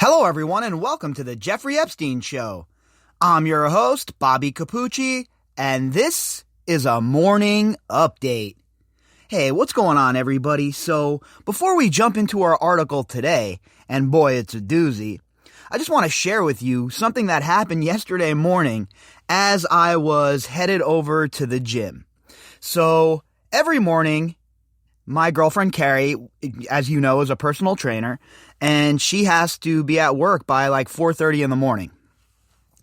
Hello, everyone, and welcome to the Jeffrey Epstein Show. I'm your host, Bobbycapucci, and this is a morning update. Hey, what's going on, everybody? So, before we jump into our article today, and boy, it's a doozy, I just want to share with you something that happened yesterday morning as I was headed over to the gym. So, every morning, my girlfriend Carrie, as you know, is a personal trainer, and she has to be at work by like 4:30 in the morning.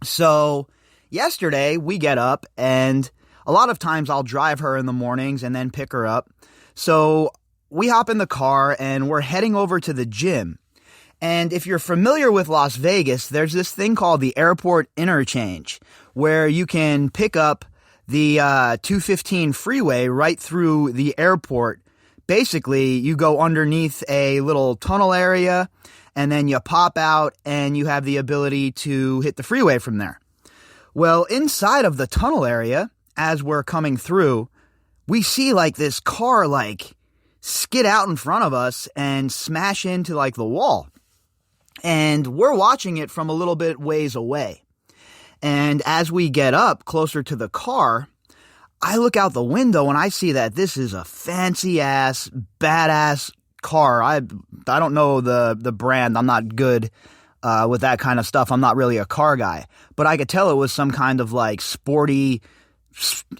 So yesterday we get up, and a lot of times I'll drive her in the mornings and then pick her up. So we hop in the car and we're heading over to the gym. And if you're familiar with Las Vegas, there's this thing called the airport interchange where you can pick up the 215 freeway right through the airport. Basically, you go underneath a little tunnel area, and then you pop out, and you have the ability to hit the freeway from there. Well, inside of the tunnel area, as we're coming through, we see like this car like skid out in front of us and smash into like the wall. And we're watching it from a little bit ways away. And as we get up closer to the car, I look out the window and I see that this is a fancy-ass, badass car. I don't know the brand. I'm not good with that kind of stuff. I'm not really a car guy. But I could tell it was some kind of like sporty,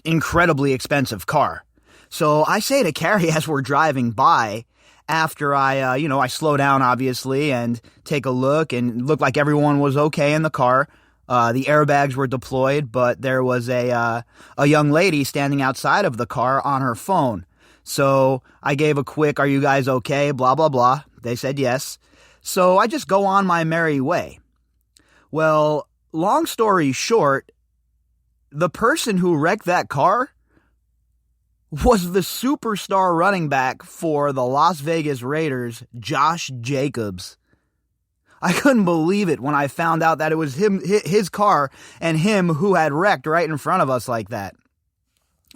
incredibly expensive car. So I say to Carrie as we're driving by, after I slow down, obviously, and take a look, and looked like everyone was okay in the car. The airbags were deployed, but there was a young lady standing outside of the car on her phone. So I gave a quick, "Are you guys okay?" blah, blah, blah. They said yes. So I just go on my merry way. Well, long story short, the person who wrecked that car was the superstar running back for the Las Vegas Raiders, Josh Jacobs. I couldn't believe it when I found out that it was his car and him who had wrecked right in front of us like that.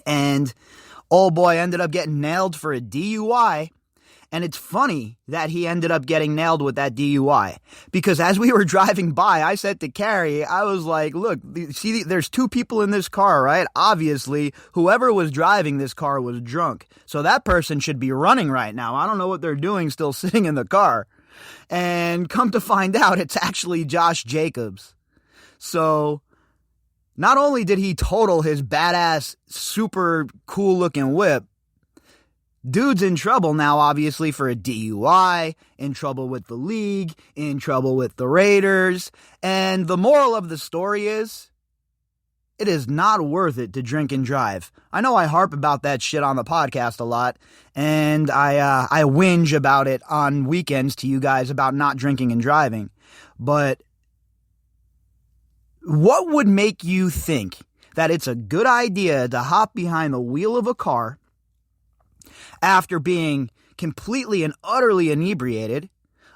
And old boy ended up getting nailed for a DUI. And it's funny that he ended up getting nailed with that DUI. Because as we were driving by, I said to Carrie, I was like, look, see, there's two people in this car, right? Obviously, whoever was driving this car was drunk. So that person should be running right now. I don't know what they're doing still sitting in the car. And come to find out, it's actually Josh Jacobs. So not only did he total his badass, super cool looking whip, dude's in trouble now, obviously, for a DUI, in trouble with the league, in trouble with the Raiders. And the moral of the story is, it is not worth it to drink and drive. I know I harp about that shit on the podcast a lot, and I whinge about it on weekends to you guys about not drinking and driving. But what would make you think that it's a good idea to hop behind the wheel of a car after being completely and utterly inebriated,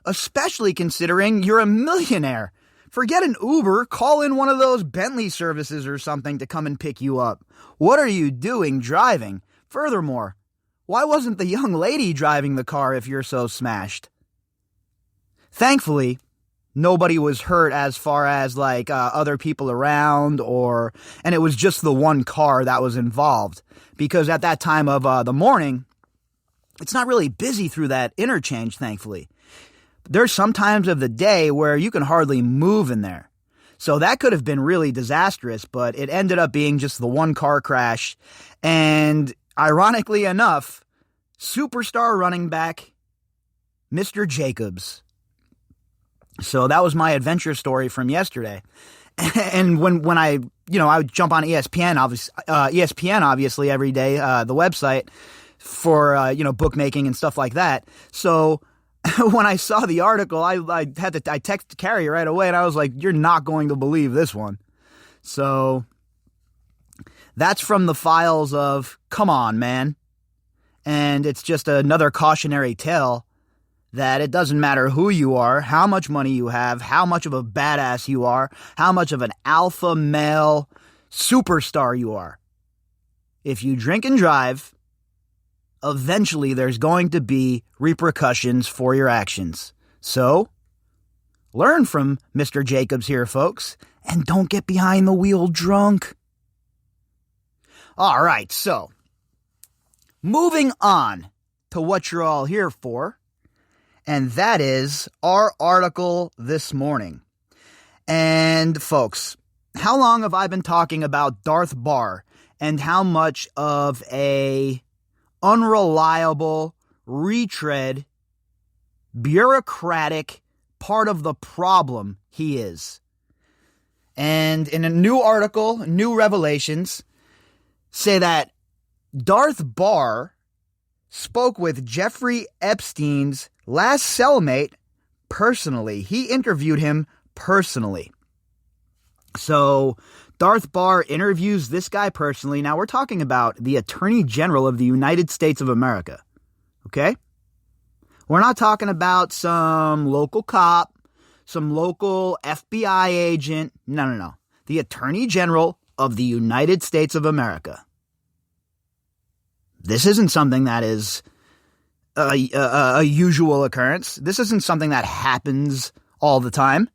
especially considering you're a millionaire? Forget an Uber, call in one of those Bentley services or something to come and pick you up. What are you doing driving? Furthermore, why wasn't the young lady driving the car if you're so smashed? Thankfully, nobody was hurt as far as like other people around, and it was just the one car that was involved. Because at that time of the morning, it's not really busy through that interchange, thankfully. There's some times of the day where you can hardly move in there. So that could have been really disastrous, but it ended up being just the one car crash. And ironically enough, superstar running back, Mr. Jacobs. So that was my adventure story from yesterday. And when I would jump on ESPN, obviously every day, the website for, bookmaking and stuff like that. So when I saw the article, I texted Carrie right away, and I was like, you're not going to believe this one. So that's from the files of Come On, Man. And it's just another cautionary tale that it doesn't matter who you are, how much money you have, how much of a badass you are, how much of an alpha male superstar you are. If you drink and drive, eventually there's going to be repercussions for your actions. So, Learn from Mr. Jacobs here, folks, and don't get behind the wheel drunk. All right, so moving on to what you're all here for, and that is our article this morning. And folks, how long have I been talking about Darth Barr and how much of a unreliable, retread, bureaucratic part of the problem he is? And in a new article, new revelations say that Darth Barr spoke with Jeffrey Epstein's last cellmate personally. He interviewed him personally. So Darth Barr interviews this guy personally. Now we're talking about the Attorney General of the United States of America. Okay? We're not talking about some local cop, some local FBI agent. No. The Attorney General of the United States of America. This isn't something that is a usual occurrence. This isn't something that happens all the time.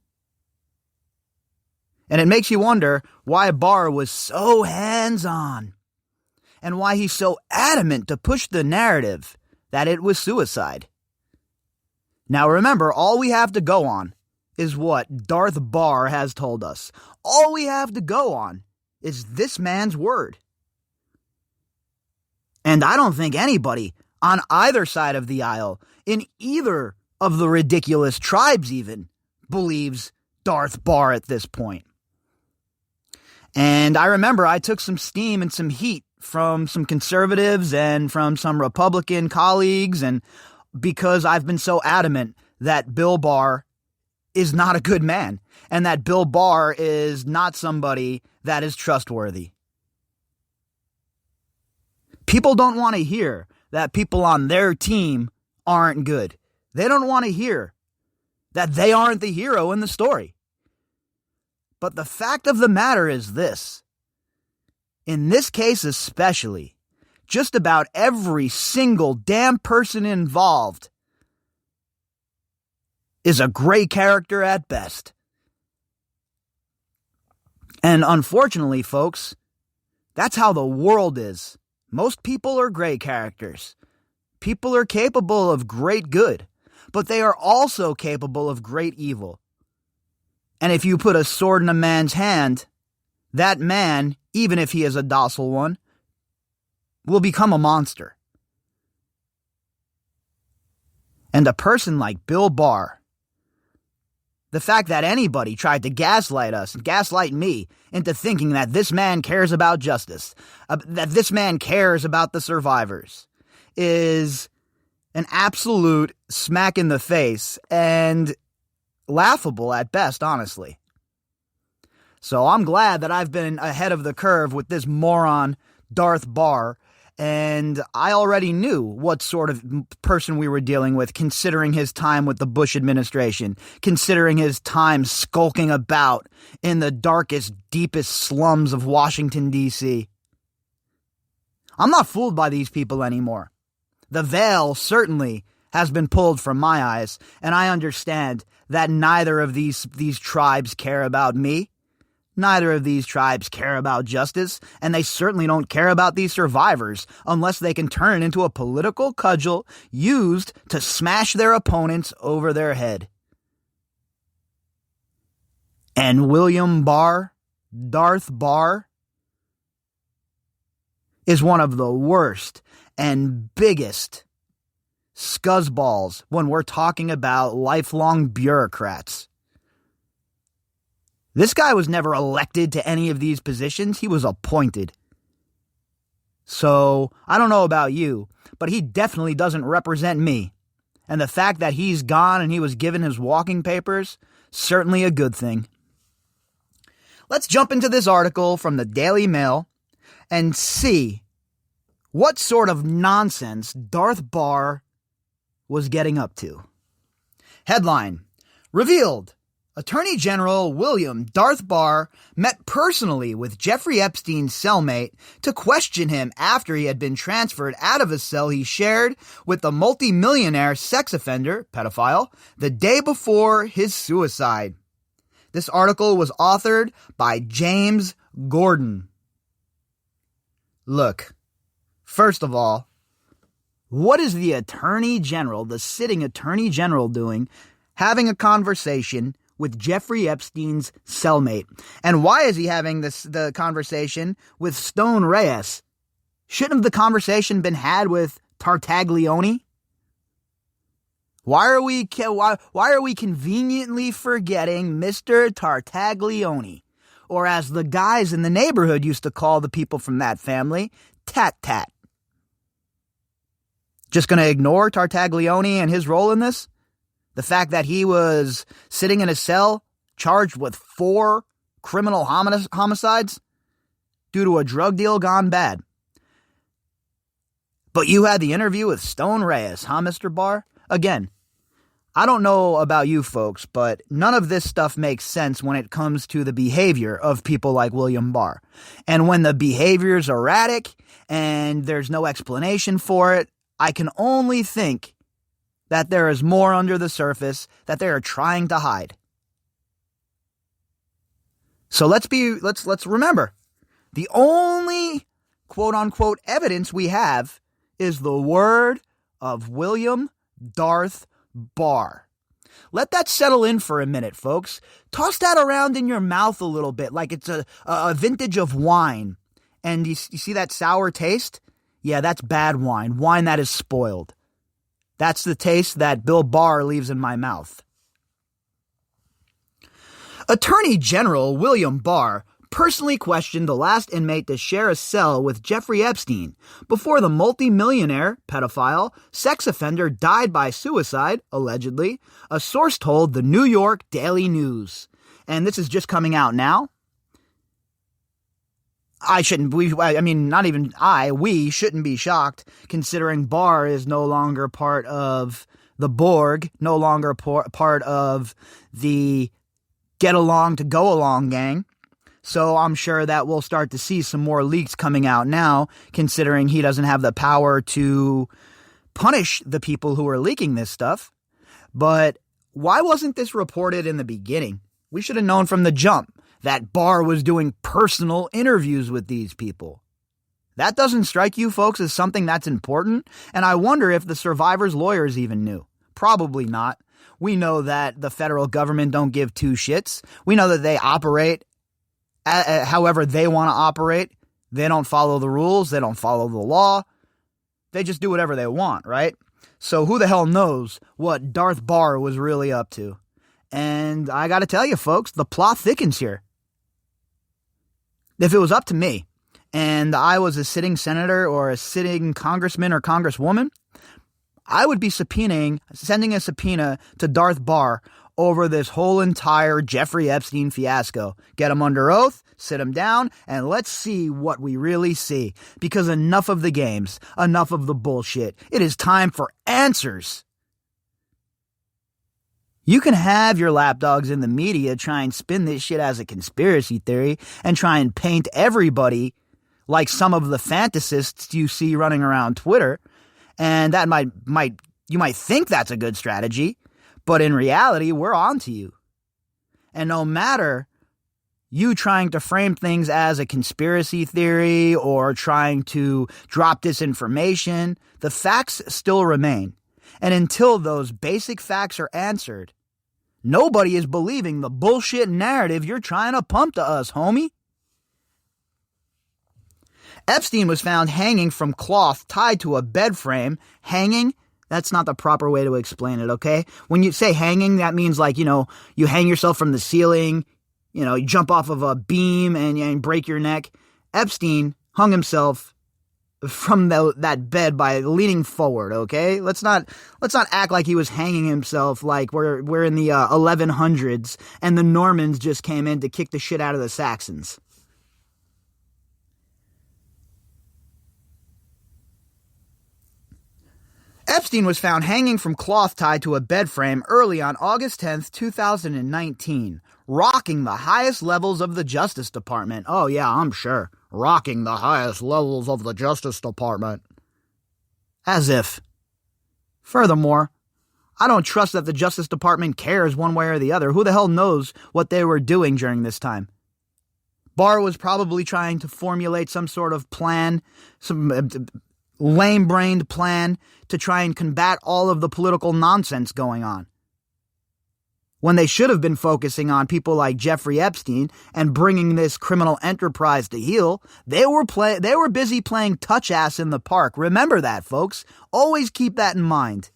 And it makes you wonder why Barr was so hands-on and why he's so adamant to push the narrative that it was suicide. Now remember, all we have to go on is what Darth Barr has told us. All we have to go on is this man's word. And I don't think anybody on either side of the aisle, in either of the ridiculous tribes even, believes Darth Barr at this point. And I remember I took some steam and some heat from some conservatives and from some Republican colleagues, and because I've been so adamant that Bill Barr is not a good man and that Bill Barr is not somebody that is trustworthy. People don't want to hear that people on their team aren't good. They don't want to hear that they aren't the hero in the story. But the fact of the matter is this. In this case especially, just about every single damn person involved is a gray character at best. And unfortunately, folks, that's how the world is. Most people are gray characters. People are capable of great good, but they are also capable of great evil. And if you put a sword in a man's hand, that man, even if he is a docile one, will become a monster. And a person like Bill Barr, the fact that anybody tried to gaslight us, gaslight me, into thinking that this man cares about justice, that this man cares about the survivors, is an absolute smack in the face and laughable at best, honestly. So I'm glad that I've been ahead of the curve with this moron, Darth Barr, and I already knew what sort of person we were dealing with, considering his time with the Bush administration, considering his time skulking about in the darkest, deepest slums of Washington, D.C. I'm not fooled by these people anymore. The veil certainly has been pulled from my eyes, and I understand that neither of these tribes care about me. Neither of these tribes care about justice, and they certainly don't care about these survivors unless they can turn it into a political cudgel used to smash their opponents over their head. And William Barr, Darth Barr, is one of the worst and biggest scuzzballs when we're talking about lifelong bureaucrats. This guy was never elected to any of these positions. He was appointed. So, I don't know about you, but he definitely doesn't represent me. And the fact that he's gone and he was given his walking papers, certainly a good thing. Let's jump into this article from the Daily Mail and see what sort of nonsense Darth Barr was getting up to. Headline: Revealed. Attorney General William Darth Barr met personally with Jeffrey Epstein's cellmate to question him after he had been transferred out of a cell he shared with the multimillionaire sex offender, pedophile, the day before his suicide. This article was authored by James Gordon. Look, first of all, what is the Attorney General, the sitting Attorney General, doing having a conversation with Jeffrey Epstein's cellmate? And why is he having the conversation with Stone Reyes? Shouldn't have the conversation been had with Tartaglione? Why are we conveniently forgetting Mr. Tartaglione? Or as the guys in the neighborhood used to call the people from that family, Tat Tat. Just going to ignore Tartaglione and his role in this? The fact that he was sitting in a cell charged with 4 criminal homicides due to a drug deal gone bad. But you had the interview with Stone Reyes, huh, Mr. Barr? Again, I don't know about you folks, but none of this stuff makes sense when it comes to the behavior of people like William Barr. And when the behavior is erratic and there's no explanation for it, I can only think that there is more under the surface that they are trying to hide. So let's remember, the only quote-unquote evidence we have is the word of William Darth Barr. Let that settle in for a minute, folks. Toss that around in your mouth a little bit like it's a vintage of wine. And you see that sour taste? Yeah, that's bad wine. Wine that is spoiled. That's the taste that Bill Barr leaves in my mouth. Attorney General William Barr personally questioned the last inmate to share a cell with Jeffrey Epstein before the multimillionaire, pedophile, sex offender died by suicide, allegedly, a source told the New York Daily News. And this is just coming out now. We shouldn't be shocked, considering Barr is no longer part of the Borg, no longer part of the Get Along to Go Along gang. So I'm sure that we'll start to see some more leaks coming out now, considering he doesn't have the power to punish the people who are leaking this stuff. But why wasn't this reported in the beginning? We should have known from the jump that Barr was doing personal interviews with these people. That doesn't strike you folks as something that's important? And I wonder if the survivors' lawyers even knew. Probably not. We know that the federal government don't give two shits. We know that they operate however they want to operate. They don't follow the rules. They don't follow the law. They just do whatever they want, right? So who the hell knows what Darth Barr was really up to? And I got to tell you, folks, the plot thickens here. If it was up to me, and I was a sitting senator or a sitting congressman or congresswoman, I would be sending a subpoena to Darth Barr over this whole entire Jeffrey Epstein fiasco. Get him under oath, sit him down, and let's see what we really see. Because enough of the games, enough of the bullshit. It is time for answers. You can have your lapdogs in the media try and spin this shit as a conspiracy theory and try and paint everybody like some of the fantasists you see running around Twitter. And that you might think that's a good strategy, but in reality, we're on to you. And no matter you trying to frame things as a conspiracy theory or trying to drop disinformation, the facts still remain. And until those basic facts are answered, nobody is believing the bullshit narrative you're trying to pump to us, homie. Epstein was found hanging from cloth tied to a bed frame. Hanging? That's not the proper way to explain it, okay? When you say hanging, that means like, you hang yourself from the ceiling, you jump off of a beam and break your neck. Epstein hung himself from that bed by leaning forward, okay? Let's not act like he was hanging himself like we're in the 1100s and the Normans just came in to kick the shit out of the Saxons. Epstein was found hanging from cloth tied to a bed frame early on August 10th, 2019, rocking the highest levels of the Justice Department. Oh yeah, I'm sure. Rocking the highest levels of the Justice Department. As if. Furthermore, I don't trust that the Justice Department cares one way or the other. Who the hell knows what they were doing during this time? Barr was probably trying to formulate some sort of plan, some lame-brained plan to try and combat all of the political nonsense going on. When they should have been focusing on people like Jeffrey Epstein and bringing this criminal enterprise to heel, they were busy playing touch ass in the park. Remember that, folks. Always keep that in mind.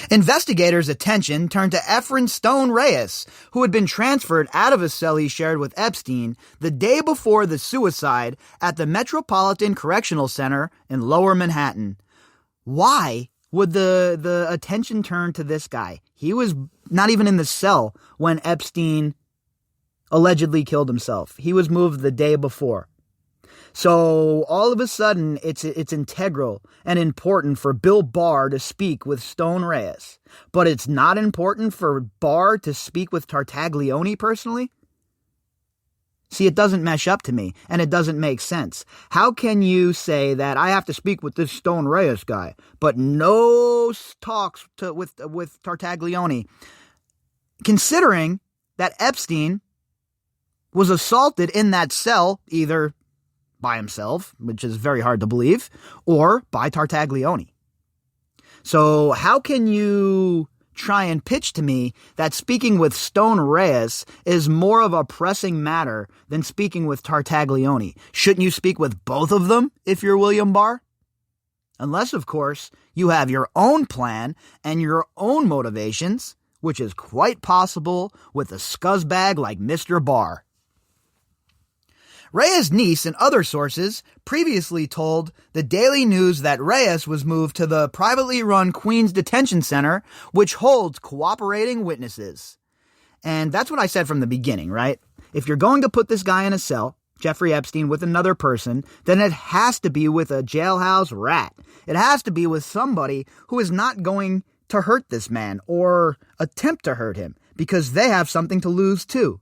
Investigators' attention turned to Efren Stone Reyes, who had been transferred out of a cell he shared with Epstein the day before the suicide at the Metropolitan Correctional Center in Lower Manhattan. Why would the attention turn to this guy? He was not even in the cell when Epstein allegedly killed himself. He was moved the day before. So all of a sudden, it's integral and important for Bill Barr to speak with Stone Reyes, but it's not important for Barr to speak with Tartaglione personally? See, it doesn't mesh up to me, and it doesn't make sense. How can you say that I have to speak with this Stone Reyes guy, but no talks with Tartaglione, considering that Epstein was assaulted in that cell either by himself, which is very hard to believe, or by Tartaglione. So how can you try and pitch to me that speaking with Stone Reyes is more of a pressing matter than speaking with Tartaglione? Shouldn't you speak with both of them if you're William Barr? Unless, of course, you have your own plan and your own motivations, which is quite possible with a scuzzbag like Mr. Barr. Reyes' niece and other sources previously told the Daily News that Reyes was moved to the privately run Queens Detention Center, which holds cooperating witnesses. And that's what I said from the beginning, right? If you're going to put this guy in a cell, Jeffrey Epstein, with another person, then it has to be with a jailhouse rat. It has to be with somebody who is not going to hurt this man or attempt to hurt him, because they have something to lose too.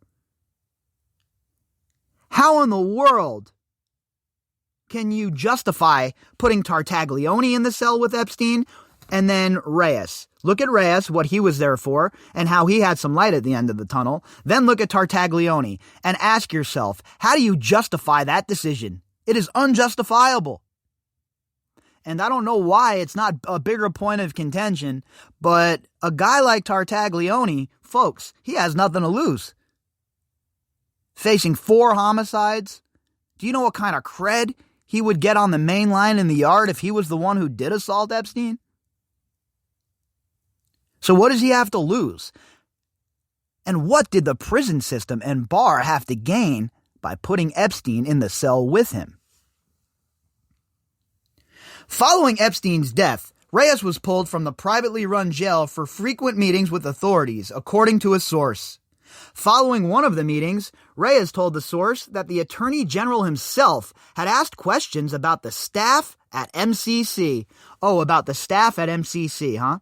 How in the world can you justify putting Tartaglione in the cell with Epstein and then Reyes? Look at Reyes, what he was there for, and how he had some light at the end of the tunnel. Then look at Tartaglione and ask yourself, how do you justify that decision? It is unjustifiable. And I don't know why it's not a bigger point of contention, but a guy like Tartaglione, folks, he has nothing to lose. Facing 4 homicides? Do you know what kind of cred he would get on the main line in the yard if he was the one who did assault Epstein? So what does he have to lose? And what did the prison system and Barr have to gain by putting Epstein in the cell with him? Following Epstein's death, Reyes was pulled from the privately run jail for frequent meetings with authorities, according to a source. Following one of the meetings, Reyes told the source that the Attorney General himself had asked questions about the staff at MCC. Oh, about the staff at MCC, huh?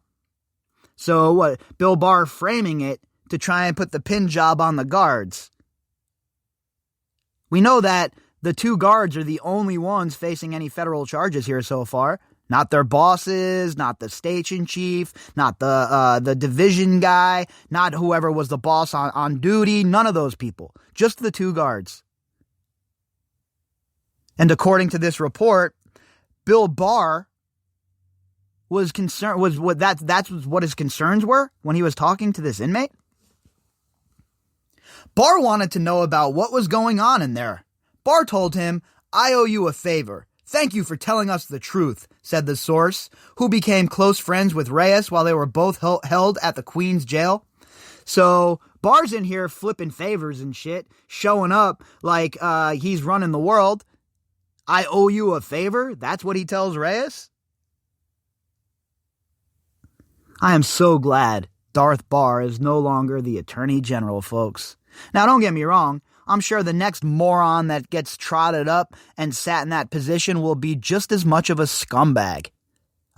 So what, Bill Barr framing it to try and put the pin job on the guards. We know that the 2 guards are the only ones facing any federal charges here so far. Not their bosses, not the station chief, not the division guy, not whoever was the boss on duty, none of those people. Just the 2 guards. And according to this report, Bill Barr was concerned, that's what his concerns were when he was talking to this inmate. Barr wanted to know about what was going on in there. Barr told him, "I owe you a favor. Thank you for telling us the truth," said the source, who became close friends with Reyes while they were both held at the Queens jail. So Barr's in here flipping favors and shit, showing up like he's running the world. I owe you a favor? That's what he tells Reyes? I am so glad Darth Barr is no longer the Attorney General, folks. Now, don't get me wrong. I'm sure the next moron that gets trotted up and sat in that position will be just as much of a scumbag.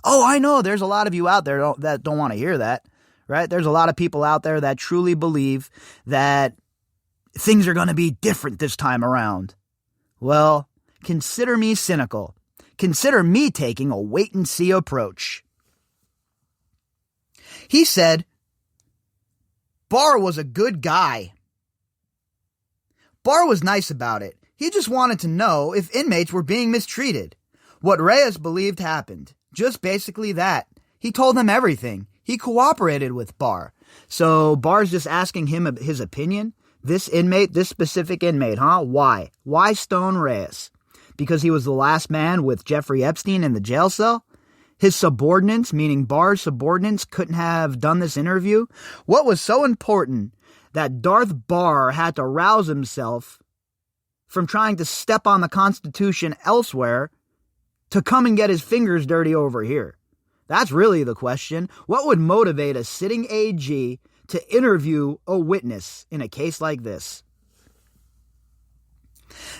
Oh, I know there's a lot of you out there that don't want to hear that, right? There's a lot of people out there that truly believe that things are going to be different this time around. Well, consider me cynical. Consider me taking a wait-and-see approach. He said, Barr was a good guy. Barr was nice about it. He just wanted to know if inmates were being mistreated. What Reyes believed happened. Just basically that. He told them everything. He cooperated with Barr. So Barr's just asking him his opinion. This inmate, this specific inmate, huh? Why? Why stone Reyes? Because he was the last man with Jeffrey Epstein in the jail cell? His subordinates, meaning Barr's subordinates, couldn't have done this interview? What was so important that Darth Barr had to rouse himself from trying to step on the Constitution elsewhere to come and get his fingers dirty over here? That's really the question. What would motivate a sitting AG to interview a witness in a case like this?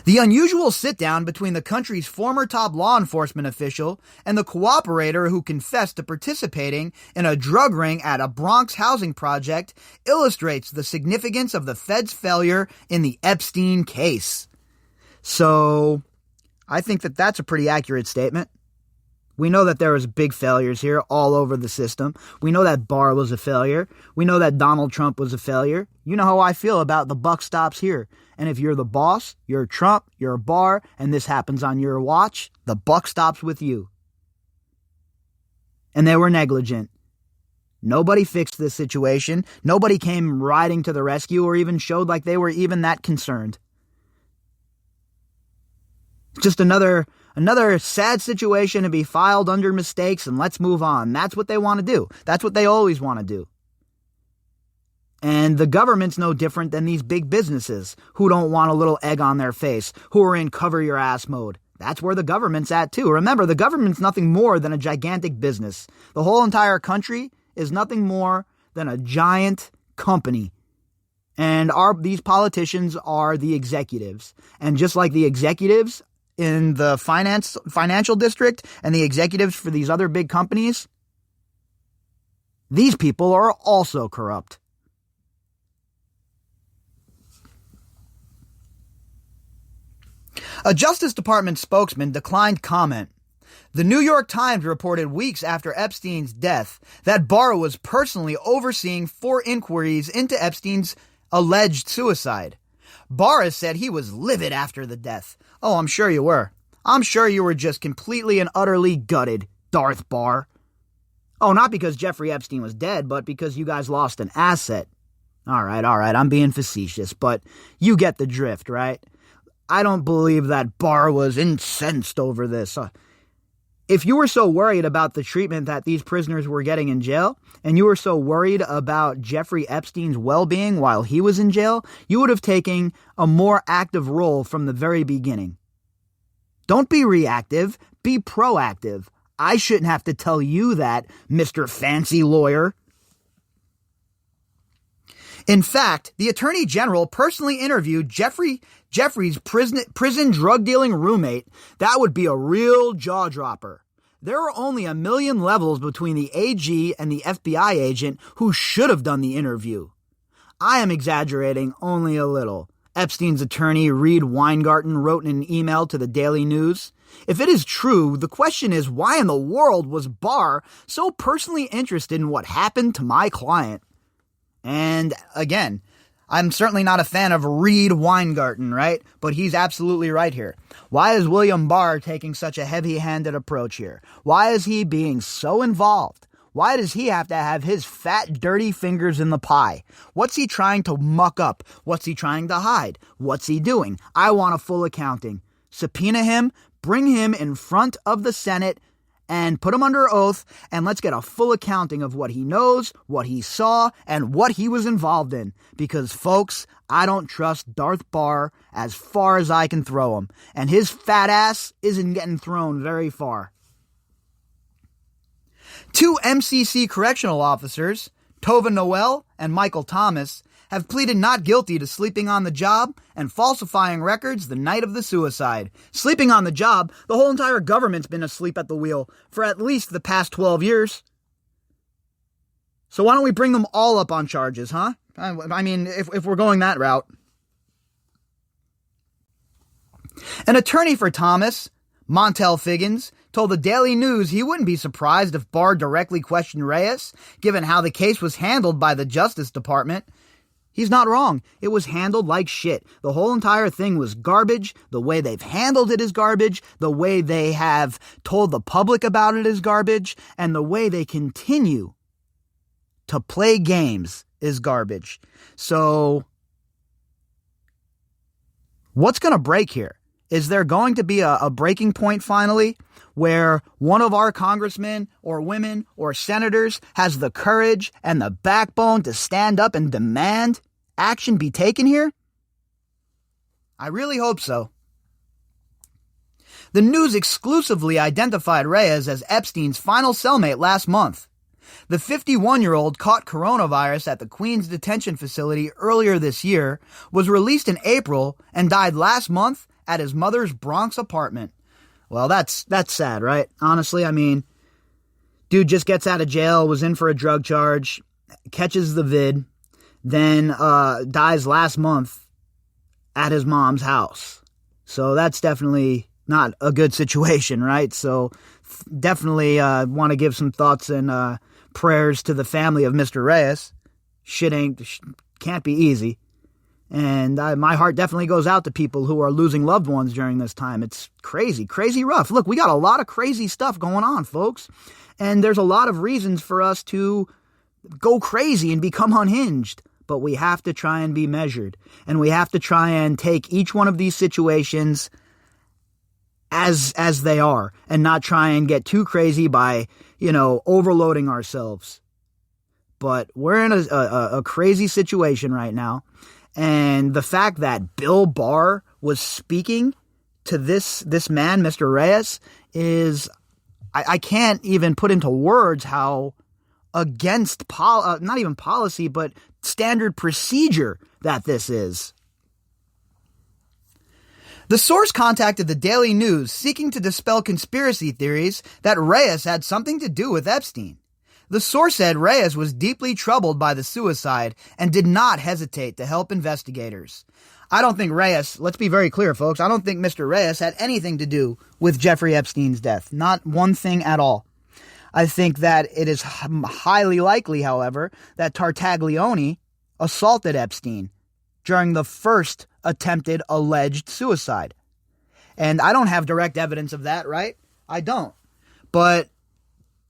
The unusual sit-down between the country's former top law enforcement official and the cooperator who confessed to participating in a drug ring at a Bronx housing project illustrates the significance of the Fed's failure in the Epstein case. So, I think that that's a pretty accurate statement. We know that there was big failures here all over the system. We know that Barr was a failure. We know that Donald Trump was a failure. You know how I feel about the buck stops here. And if you're the boss, you're Trump, you're Barr, and this happens on your watch, the buck stops with you. And they were negligent. Nobody fixed this situation. Nobody came riding to the rescue or even showed like they were even that concerned. Just another sad situation to be filed under mistakes and let's move on. That's what they want to do. That's what they always want to do. And the government's no different than these big businesses who don't want a little egg on their face, who are in cover your ass mode. That's where the government's at too. Remember, the government's nothing more than a gigantic business. The whole entire country is nothing more than a giant company. And these politicians are the executives. And just like the executives in the financial district and the executives for these other big companies, these people are also corrupt. A Justice Department spokesman declined comment. The New York Times reported weeks after Epstein's death that Barr was personally overseeing 4 inquiries into Epstein's alleged suicide. Barr has said he was livid after the death. Oh, I'm sure you were. I'm sure you were just completely and utterly gutted, Darth Barr. Oh, not because Jeffrey Epstein was dead, but because you guys lost an asset. All right, I'm being facetious, but you get the drift, right? I don't believe that Barr was incensed over this. If you were so worried about the treatment that these prisoners were getting in jail, and you were so worried about Jeffrey Epstein's well-being while he was in jail, you would have taken a more active role from the very beginning. Don't be reactive, be proactive. I shouldn't have to tell you that, Mr. Fancy Lawyer. In fact, the Attorney General personally interviewed Jeffrey's prison drug-dealing roommate. That would be a real jaw-dropper. There are only a million levels between the AG and the FBI agent who should have done the interview. I am exaggerating only a little. Epstein's attorney, Reed Weingarten, wrote in an email to the Daily News. If it is true, the question is, why in the world was Barr so personally interested in what happened to my client? And again, I'm certainly not a fan of Reed Weingarten, right? But he's absolutely right here. Why is William Barr taking such a heavy-handed approach here? Why is he being so involved? Why does he have to have his fat, dirty fingers in the pie? What's he trying to muck up? What's he trying to hide? What's he doing? I want a full accounting. Subpoena him, bring him in front of the Senate, and put him under oath, and let's get a full accounting of what he knows, what he saw, and what he was involved in. Because, folks, I don't trust Darth Barr as far as I can throw him. And his fat ass isn't getting thrown very far. 2 MCC correctional officers, Tova Noel and Michael Thomas, have pleaded not guilty to sleeping on the job and falsifying records the night of the suicide. Sleeping on the job? The whole entire government's been asleep at the wheel for at least the past 12 years. So why don't we bring them all up on charges, huh? I mean, if we're going that route. An attorney for Thomas, Montel Figgins, told the Daily News he wouldn't be surprised if Barr directly questioned Reyes, given how the case was handled by the Justice Department. He's not wrong. It was handled like shit. The whole entire thing was garbage. The way they've handled it is garbage. The way they have told the public about it is garbage. And the way they continue to play games is garbage. So, what's going to break here? Is there going to be a breaking point finally where one of our congressmen or women or senators has the courage and the backbone to stand up and demand action be taken here? I really hope so. The news exclusively identified Reyes as Epstein's final cellmate last month. The 51-year-old caught coronavirus at the Queens detention facility earlier this year, was released in April, and died last month at his mother's Bronx apartment. Well, that's sad, right? Honestly, I mean, dude just gets out of jail, was in for a drug charge, catches the vid, then dies last month at his mom's house. So that's definitely not a good situation, right? So definitely want to give some thoughts and prayers to the family of Mr. Reyes. Can't be easy. And my heart definitely goes out to people who are losing loved ones during this time. It's crazy rough. Look, we got a lot of crazy stuff going on, folks. And there's a lot of reasons for us to go crazy and become unhinged. But we have to try and be measured. And we have to try and take each one of these situations as they are. And not try and get too crazy by, overloading ourselves. But we're in a crazy situation right now. And the fact that Bill Barr was speaking to this man, Mr. Reyes, is, I can't even put into words how against, not even policy, but standard procedure that this is. The source contacted the Daily News seeking to dispel conspiracy theories that Reyes had something to do with Epstein. The source said Reyes was deeply troubled by the suicide and did not hesitate to help investigators. I don't think Reyes, let's be very clear, folks, I don't think Mr. Reyes had anything to do with Jeffrey Epstein's death. Not one thing at all. I think that it is highly likely, however, that Tartaglione assaulted Epstein during the first attempted alleged suicide. And I don't have direct evidence of that, right? I don't. But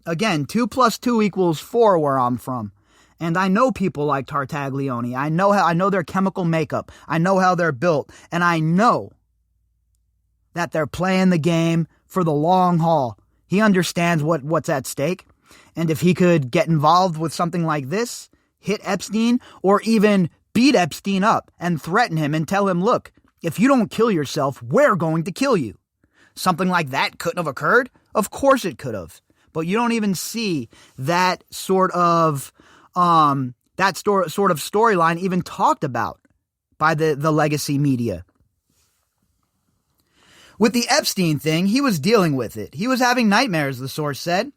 again, 2 + 2 = 4 where I'm from. And I know people like Tartaglione. I know their chemical makeup. I know how they're built. And I know that they're playing the game for the long haul. He understands what's at stake. And if he could get involved with something like this, hit Epstein, or even beat Epstein up and threaten him and tell him, look, if you don't kill yourself, we're going to kill you. Something like that couldn't have occurred? Of course it could have. But you don't even see that sort of storyline even talked about by the legacy media. With the Epstein thing, he was dealing with it. He was having nightmares, the source said.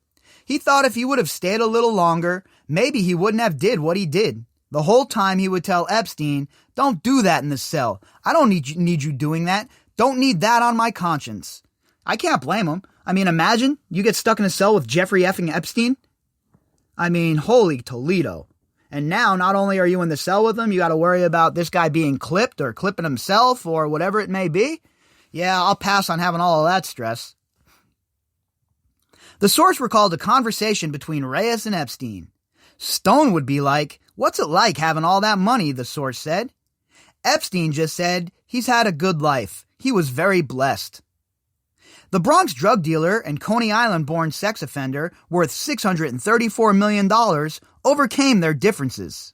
He thought if he would have stayed a little longer, maybe he wouldn't have did what he did. The whole time he would tell Epstein, don't do that in the cell. I don't need you doing that. Don't need that on my conscience. I can't blame him. I mean, imagine you get stuck in a cell with Jeffrey effing Epstein. I mean, holy Toledo. And now, not only are you in the cell with him, you got to worry about this guy being clipped or clipping himself or whatever it may be. Yeah, I'll pass on having all of that stress. The source recalled a conversation between Reyes and Epstein. Stone would be like, what's it like having all that money, the source said. Epstein just said he's had a good life. He was very blessed. The Bronx drug dealer and Coney Island-born sex offender worth $634 million overcame their differences.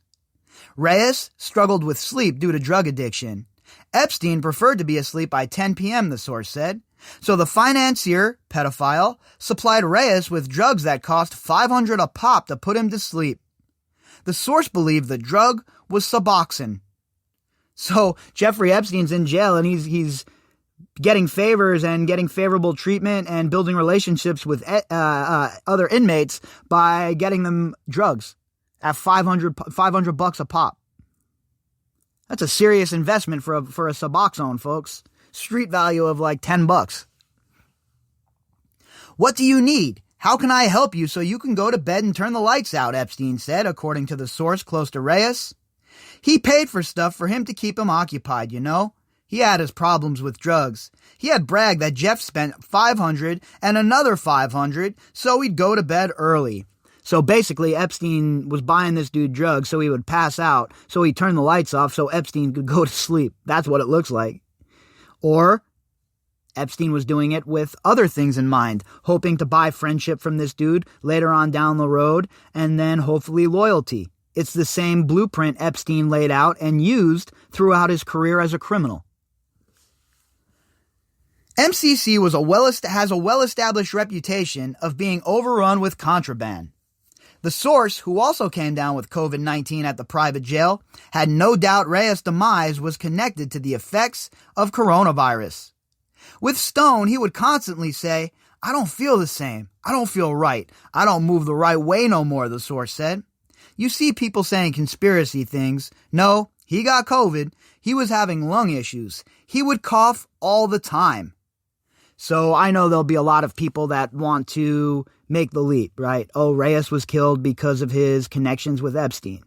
Reyes struggled with sleep due to drug addiction. Epstein preferred to be asleep by 10 p.m., the source said. So the financier, pedophile, supplied Reyes with drugs that cost $500 a pop to put him to sleep. The source believed the drug was Suboxone. So Jeffrey Epstein's in jail and he's getting favors and getting favorable treatment and building relationships with other inmates by getting them drugs at $500 a pop. That's a serious investment for a Suboxone, folks. Street value of like $10. What do you need? How can I help you so you can go to bed and turn the lights out, Epstein said, according to the source close to Reyes. He paid for stuff for him to keep him occupied, you know? He had his problems with drugs. He had bragged that Jeff spent $500 and another $500 so he'd go to bed early. So basically, Epstein was buying this dude drugs so he would pass out, so he'd turn the lights off so Epstein could go to sleep. That's what it looks like. Or Epstein was doing it with other things in mind, hoping to buy friendship from this dude later on down the road, and then hopefully loyalty. It's the same blueprint Epstein laid out and used throughout his career as a criminal. MCC has a well-established reputation of being overrun with contraband. The source, who also came down with COVID-19 at the private jail, had no doubt Reyes' demise was connected to the effects of coronavirus. With Stone, he would constantly say, "I don't feel the same. I don't feel right. I don't move the right way no more," the source said. You see people saying conspiracy things. No, he got COVID. He was having lung issues. He would cough all the time. So I know there'll be a lot of people that want to make the leap, right? Oh, Reyes was killed because of his connections with Epstein.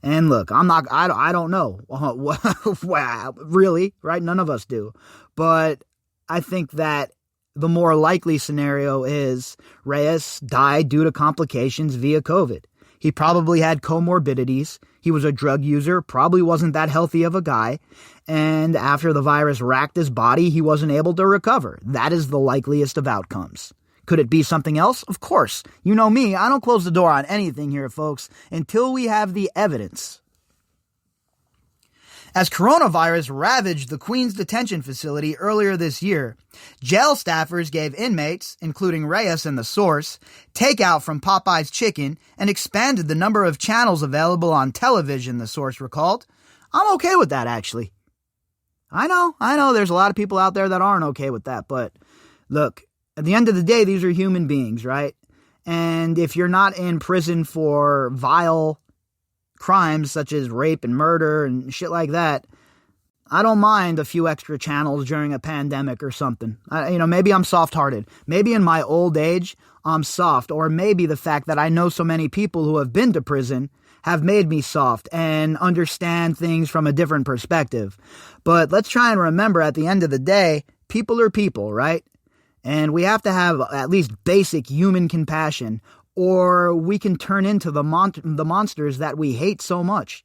And look, I don't know. Wow, really, right? None of us do. But I think that the more likely scenario is Reyes died due to complications via COVID. He probably had comorbidities. He was a drug user, probably wasn't that healthy of a guy. And after the virus racked his body, he wasn't able to recover. That is the likeliest of outcomes. Could it be something else? Of course. You know me, I don't close the door on anything here, folks, until we have the evidence. As coronavirus ravaged the Queens detention facility earlier this year, jail staffers gave inmates, including Reyes and the source, takeout from Popeye's Chicken and expanded the number of channels available on television, the source recalled. I'm okay with that, actually. I know there's a lot of people out there that aren't okay with that, but look, at the end of the day, these are human beings, right? And if you're not in prison for vile crimes such as rape and murder and shit like that, I don't mind a few extra channels during a pandemic or something. Maybe I'm soft-hearted. Maybe in my old age, I'm soft. Or maybe the fact that I know so many people who have been to prison have made me soft and understand things from a different perspective. But let's try and remember, at the end of the day, people are people, right? And we have to have at least basic human compassion, or we can turn into the monsters that we hate so much.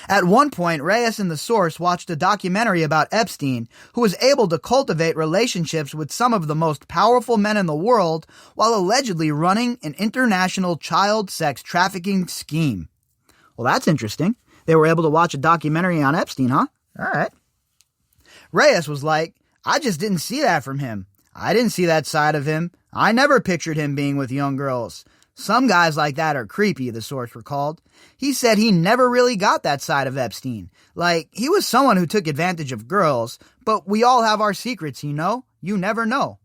At one point, Reyes and the source watched a documentary about Epstein, who was able to cultivate relationships with some of the most powerful men in the world while allegedly running an international child sex trafficking scheme. Well, that's interesting. They were able to watch a documentary on Epstein, huh? All right. Reyes was like, "I just didn't see that from him. I didn't see that side of him. I never pictured him being with young girls. Some guys like that are creepy," the source recalled. He said he never really got that side of Epstein. Like, he was someone who took advantage of girls, but we all have our secrets, you know? You never know.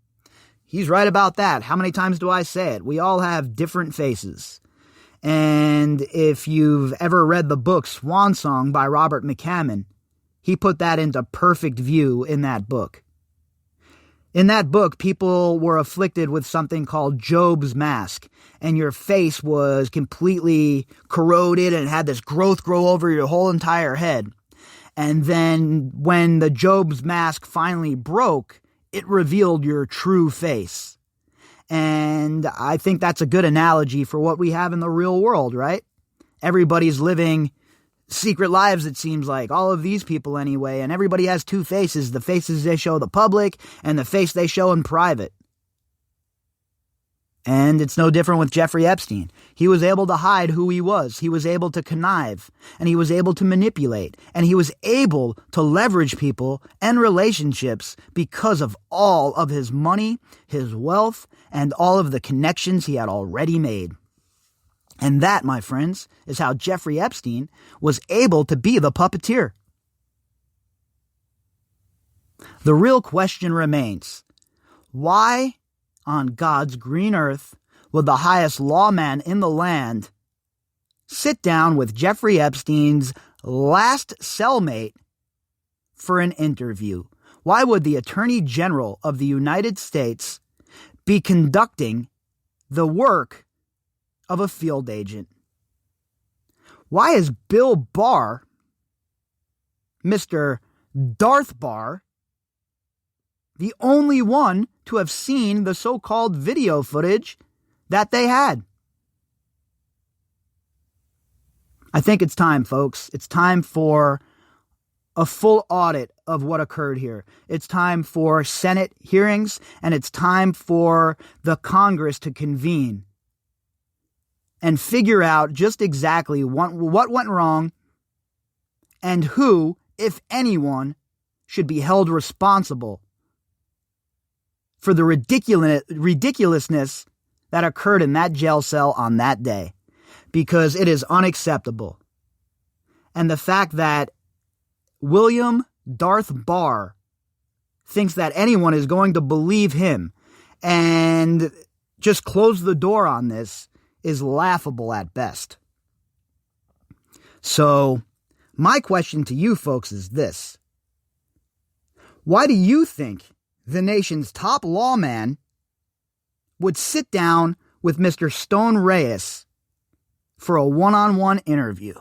He's right about that. How many times do I say it? We all have different faces. And if you've ever read the book Swan Song by Robert McCammon, he put that into perfect view in that book. In that book, people were afflicted with something called Job's mask, and your face was completely corroded and had this growth grow over your whole entire head. And then when the Job's mask finally broke, it revealed your true face. And I think that's a good analogy for what we have in the real world, right? Everybody's living secret lives, it seems like. All of these people anyway, and everybody has two faces. The faces they show the public and the face they show in private. And it's no different with Jeffrey Epstein. He was able to hide who he was. He was able to connive, and he was able to manipulate, and he was able to leverage people and relationships because of all of his money, his wealth, and all of the connections he had already made. And that, my friends, is how Jeffrey Epstein was able to be the puppeteer. The real question remains, why on God's green earth would the highest lawman in the land sit down with Jeffrey Epstein's last cellmate for an interview? Why would the Attorney General of the United States be conducting the work of a field agent? Why is Bill Barr, Mr. Darth Barr, the only one to have seen the so-called video footage that they had? I think it's time, folks. It's time for a full audit of what occurred here. It's time for Senate hearings, and it's time for the Congress to convene and figure out just exactly what went wrong and who, if anyone, should be held responsible for the ridiculousness that occurred in that jail cell on that day, because it is unacceptable. And the fact that William Darth Barr thinks that anyone is going to believe him and just close the door on this is laughable at best. So, my question to you folks is this. Why do you think the nation's top lawman would sit down with Mr. Stone Reyes for a one-on-one interview?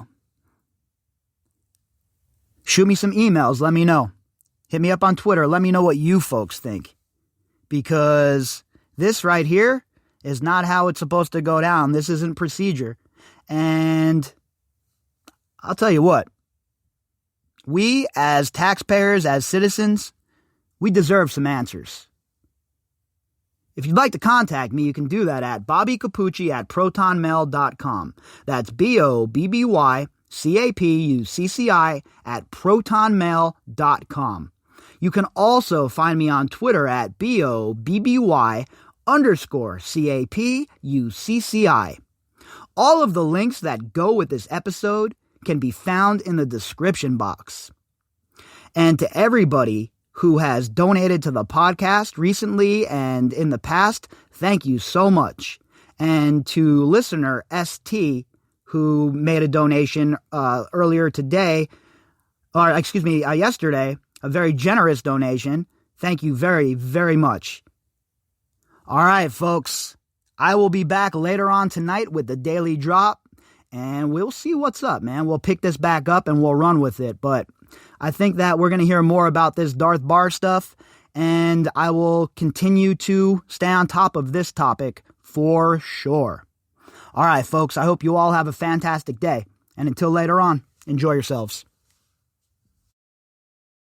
Shoot me some emails. Let me know. Hit me up on Twitter. Let me know what you folks think. Because this right here is not how it's supposed to go down. This isn't procedure. And I'll tell you what. We, as taxpayers, as citizens, we deserve some answers. If you'd like to contact me, you can do that at bobbycapucci@protonmail.com. That's BOBBYCAPUCCI@protonmail.com. You can also find me on Twitter at BOBBY_CAPUCCI. All of the links that go with this episode can be found in the description box. And to everybody who has donated to the podcast recently and in the past, thank you so much. And to listener ST, who made a donation yesterday, a very generous donation. Thank you very, very much. All right, folks. I will be back later on tonight with the Daily Drop, and we'll see what's up, man. We'll pick this back up and we'll run with it. But I think that we're going to hear more about this Darth Barr stuff, and I will continue to stay on top of this topic for sure. All right, folks, I hope you all have a fantastic day. And until later on, enjoy yourselves.